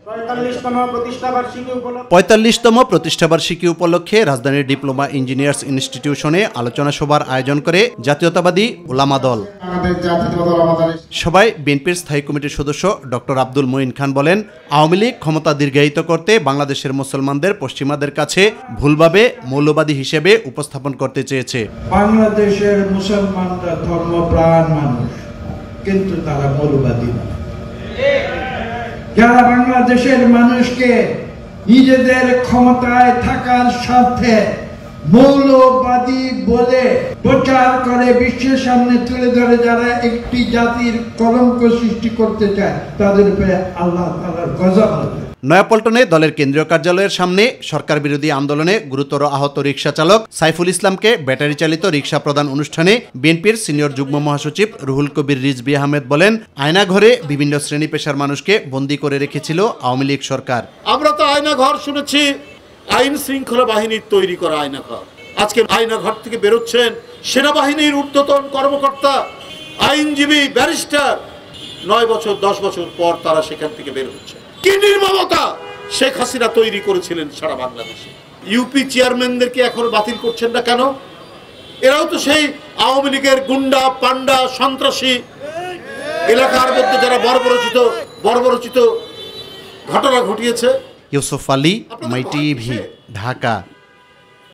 ৪৫তম প্রতিষ্ঠাবার্ষিকী উপলক্ষে রাজধানীর diploma engineers ইনস্টিটিউশনে আলোচনা সভার আয়োজন করে জাতীয়তাবাদী ওলামা দল। সভায় বিএনপির স্থায়ী কমিটির সদস্য ডক্টর আব্দুল মঈন খান বলেন, আওয়ামী লীগ ক্ষমতা দীর্ঘায়িত করতে বাংলাদেশের মুসলমানদের পশ্চিমাদের কাছে ভুলভাবে মৌলবাদী হিসেবে উপস্থাপন করতে চেয়েছে। বাংলাদেশের মুসলমানরা ধর্মপ্রাণ মানুষ, কিন্তু তারা মৌলবাদী না। যারা বাংলাদেশের মানুষকে নিজেদের ক্ষমতায় থাকার সাথে মৌলবাদী বলে প্রচার করে বিশ্বের সামনে তুলে ধরে, যারা একটি জাতির কলঙ্ক সৃষ্টি করতে চায়, তাদের উপরে আল্লাহ তাআলার গজব হবে। নয়াপল্টনে দলের কেন্দ্রীয় কার্যালয়ের সামনে সরকার বিরোধী আন্দোলনে গুরুতর আহত রিকশা চালক সাইফুল ইসলামকে ব্যাটারি চালিত রিকশা প্রদান অনুষ্ঠানে বিএনপির সিনিয়র যুগ্ম মহাসচিব রুহুল কবির রিজভী আহমেদ বলেন, আয়নাঘরে বিভিন্ন শ্রেণী পেশার মানুষকে বন্দী করে রেখেছিল আওয়ামী লীগ সরকার। আমরা তো আয়নাঘর শুনেছি, আইন শৃঙ্খলা বাহিনীর তৈরি করা আয়নাঘর। আজকে আয়নাঘর থেকে বেরোচ্ছেন সেনাবাহিনীর ঊর্ধ্বতন কর্মকর্তা, আইনজীবী, ব্যারিস্টার। 9 বছর 10 বছর পর তারা সেখান থেকে বের হচ্ছে। কি নির্মমতা শেখ হাসিনা তৈরি করেছিলেন সারা বাংলাদেশে। ইউপি চেয়ারম্যানদেরকে এখনো বাতিল করছেন না কেন? এরাও তো সেই আওয়ামী লীগের গুন্ডা, পান্ডা, সন্ত্রাসী। এলাকার মধ্যে যারা বর্বরচিত ঘটনা ঘটিয়েছে। ইউসুফ আলী, মাই টিভি, ঢাকা।